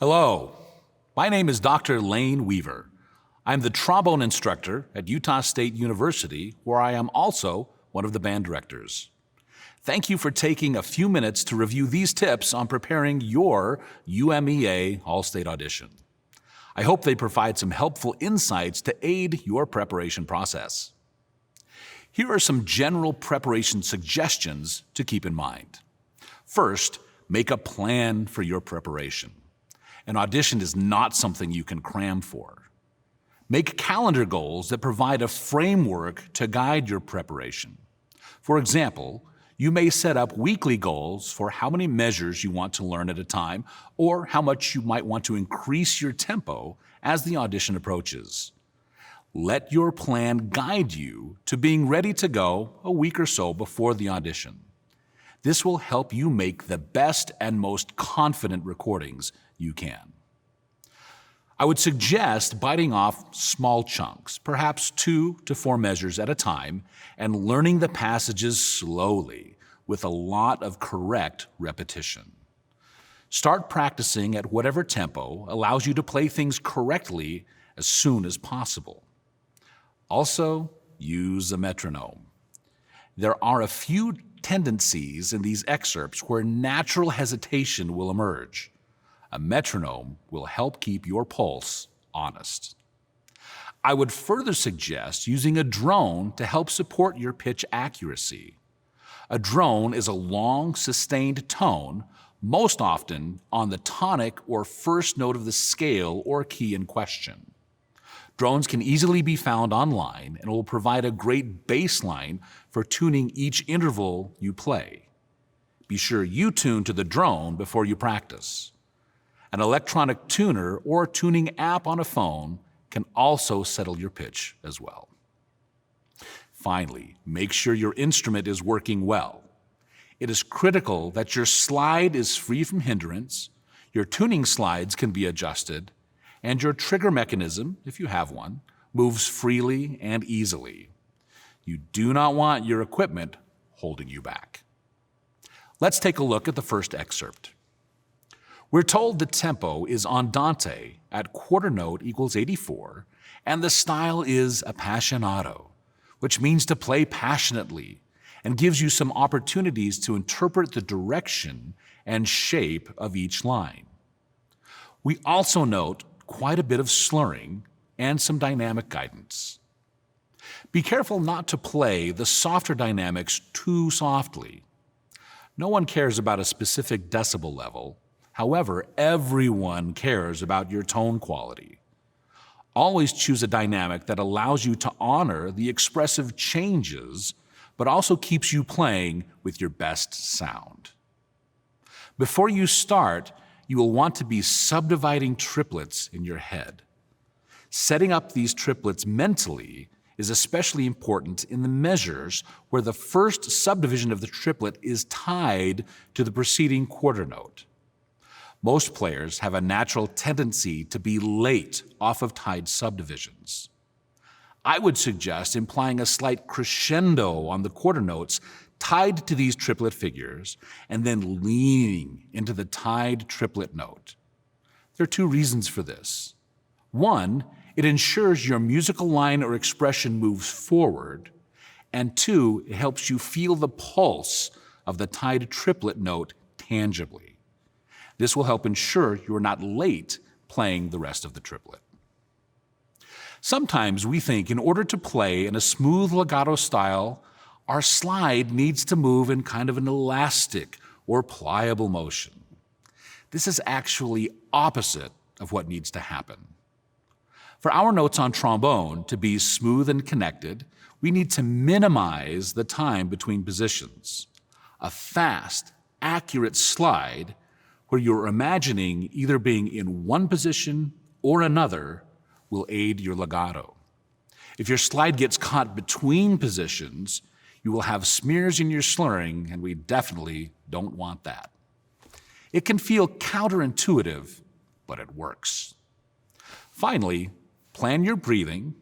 Hello, my name is Dr. Lane Weaver. I'm the trombone instructor at Utah State University, where I am also one of the band directors. Thank you for taking a few minutes to review these tips on preparing your UMEA All-State audition. I hope they provide some helpful insights to aid your preparation process. Here are some general preparation suggestions to keep in mind. First, make a plan for your preparation. An audition is not something you can cram for. Make calendar goals that provide a framework to guide your preparation. For example, you may set up weekly goals for how many measures you want to learn at a time, or how much you might want to increase your tempo as the audition approaches. Let your plan guide you to being ready to go a week or so before the audition. This will help you make the best and most confident recordings you can. I would suggest biting off small chunks, perhaps 2 to 4 measures at a time, and learning the passages slowly with a lot of correct repetition. Start practicing at whatever tempo allows you to play things correctly as soon as possible. Also, use a metronome. There are a few tendencies in these excerpts where natural hesitation will emerge. A metronome will help keep your pulse honest. I would further suggest using a drone to help support your pitch accuracy. A drone is a long, sustained tone, most often on the tonic or first note of the scale or key in question. Drones can easily be found online and will provide a great baseline for tuning each interval you play. Be sure you tune to the drone before you practice. An electronic tuner or tuning app on a phone can also settle your pitch as well. Finally, make sure your instrument is working well. It is critical that your slide is free from hindrance, your tuning slides can be adjusted, and your trigger mechanism, if you have one, moves freely and easily. You do not want your equipment holding you back. Let's take a look at the first excerpt. We're told the tempo is andante at quarter note equals 84, and the style is appassionato, which means to play passionately and gives you some opportunities to interpret the direction and shape of each line. We also note quite a bit of slurring and some dynamic guidance. Be careful not to play the softer dynamics too softly. No one cares about a specific decibel level. However, everyone cares about your tone quality. Always choose a dynamic that allows you to honor the expressive changes, but also keeps you playing with your best sound. Before you start, you will want to be subdividing triplets in your head. Setting up these triplets mentally is especially important in the measures where the first subdivision of the triplet is tied to the preceding quarter note. Most players have a natural tendency to be late off of tied subdivisions. I would suggest implying a slight crescendo on the quarter notes tied to these triplet figures and then leaning into the tied triplet note. There are 2 reasons for this. 1, it ensures your musical line or expression moves forward, and 2, it helps you feel the pulse of the tied triplet note tangibly. This will help ensure you are not late playing the rest of the triplet. Sometimes we think in order to play in a smooth legato style, our slide needs to move in kind of an elastic or pliable motion. This is actually opposite of what needs to happen. For our notes on trombone to be smooth and connected, we need to minimize the time between positions. A fast, accurate slide where you're imagining either being in one position or another will aid your legato. If your slide gets caught between positions, you will have smears in your slurring, and we definitely don't want that. It can feel counterintuitive, but it works. Finally, plan your breathing,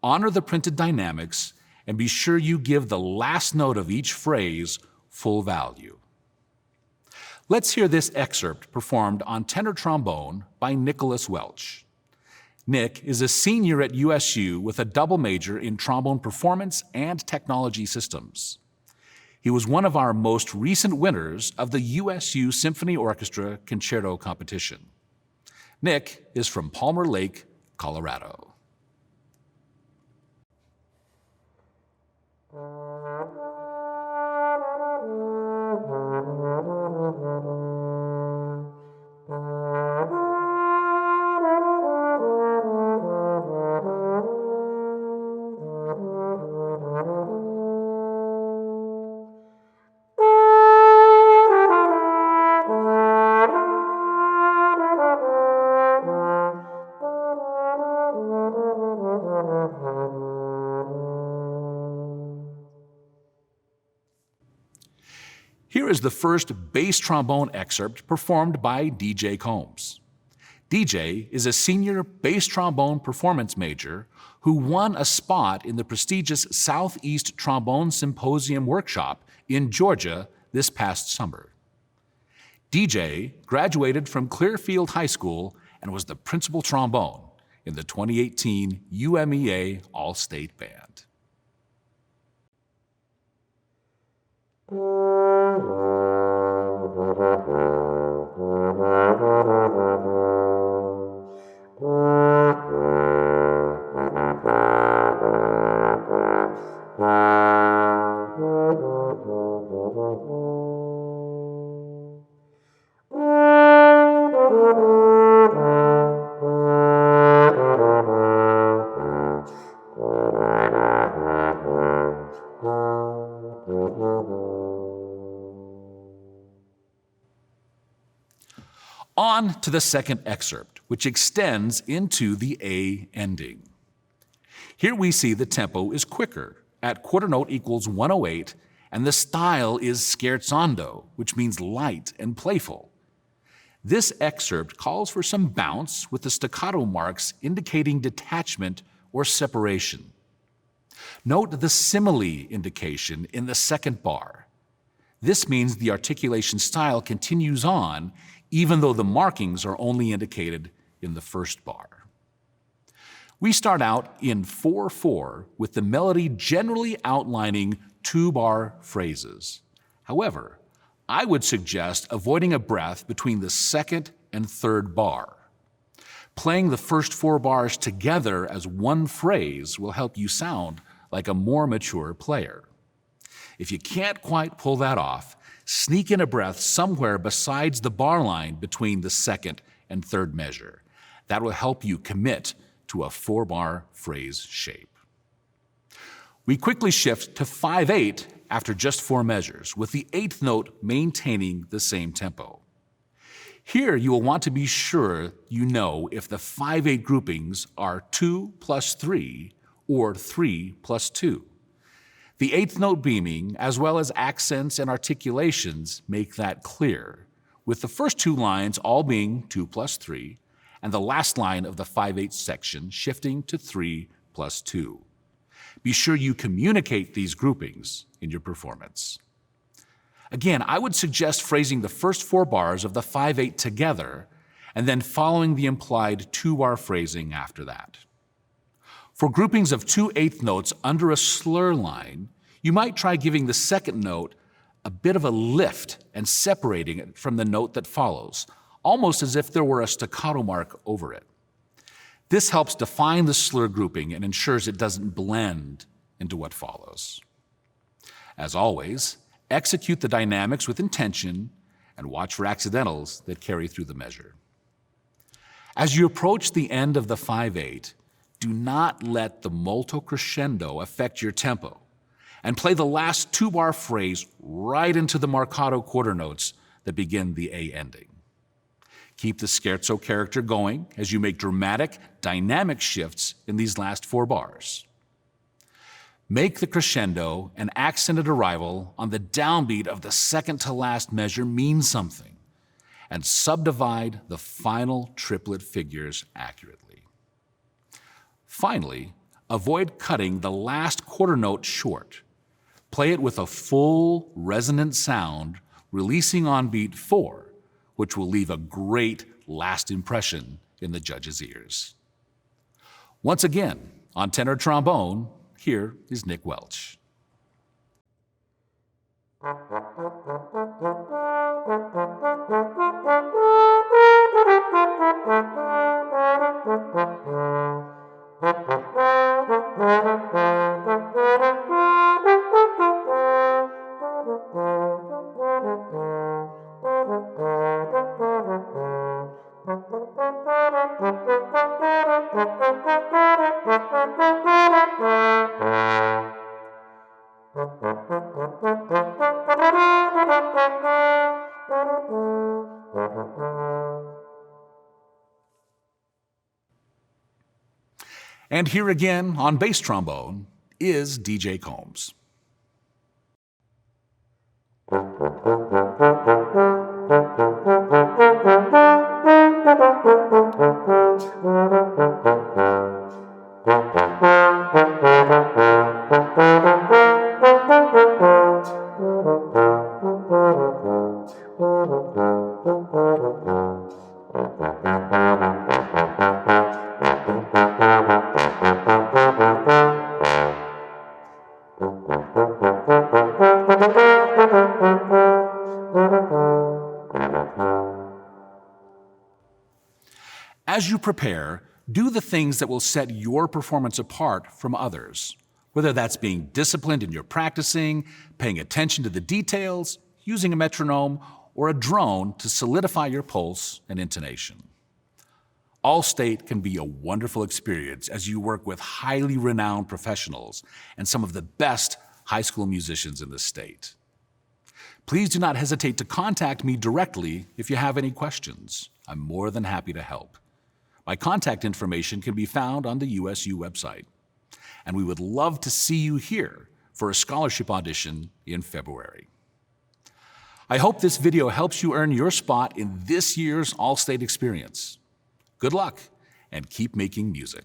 honor the printed dynamics, and be sure you give the last note of each phrase full value. Let's hear this excerpt performed on tenor trombone by Nicholas Welch. Nick is a senior at USU with a double major in trombone performance and technology systems. He was one of our most recent winners of the USU Symphony Orchestra Concerto Competition. Nick is from Palmer Lake, Colorado. Here is the first bass trombone excerpt performed by DJ Combs. DJ is a senior bass trombone performance major who won a spot in the prestigious Southeast Trombone Symposium workshop in Georgia this past summer. DJ graduated from Clearfield High School and was the principal trombone in the 2018 UMEA All-State Band. On to the second excerpt, which extends into the A ending. Here we see the tempo is quicker, at quarter note equals 108, and the style is scherzando, which means light and playful. This excerpt calls for some bounce with the staccato marks indicating detachment or separation. Note the simile indication in the second bar. This means the articulation style continues on even though the markings are only indicated in the first bar. We start out in 4/4 with the melody generally outlining two-bar phrases. However, I would suggest avoiding a breath between the second and third bar. Playing the first 4 bars together as one phrase will help you sound like a more mature player. If you can't quite pull that off, sneak in a breath somewhere besides the bar line between the second and third measure. That will help you commit to a 4-bar phrase shape. We quickly shift to 5/8 after just 4 measures, with the 8th note maintaining the same tempo. Here you will want to be sure you know if the 5/8 groupings are 2 plus 3 or 3 plus 2. The 8th note beaming, as well as accents and articulations, make that clear, with the first 2 lines all being 2 plus 3, and the last line of the 5/8 section shifting to 3 plus 2. Be sure you communicate these groupings in your performance. Again, I would suggest phrasing the first 4 bars of the 5/8 together, and then following the implied 2-bar phrasing after that. For groupings of 2 8th notes under a slur line, you might try giving the second note a bit of a lift and separating it from the note that follows, almost as if there were a staccato mark over it. This helps define the slur grouping and ensures it doesn't blend into what follows. As always, execute the dynamics with intention and watch for accidentals that carry through the measure. As you approach the end of the 5/8, do not let the molto crescendo affect your tempo, and play the last 2-bar phrase right into the marcato quarter notes that begin the A ending. Keep the scherzo character going as you make dramatic, dynamic shifts in these last 4 bars. Make the crescendo an accented arrival on the downbeat of the second to last measure mean something, and subdivide the final triplet figures accurately. Finally, avoid cutting the last quarter note short. Play it with a full, resonant sound releasing on beat 4, which will leave a great last impression in the judge's ears. Once again, on tenor trombone, here is Nick Welch. And here again on bass trombone is DJ Combs. As you prepare, do the things that will set your performance apart from others, whether that's being disciplined in your practicing, paying attention to the details, using a metronome, or a drone to solidify your pulse and intonation. Allstate can be a wonderful experience as you work with highly renowned professionals and some of the best high school musicians in the state. Please do not hesitate to contact me directly if you have any questions. I'm more than happy to help. My contact information can be found on the USU website. And we would love to see you here for a scholarship audition in February. I hope this video helps you earn your spot in this year's Allstate experience. Good luck, and keep making music.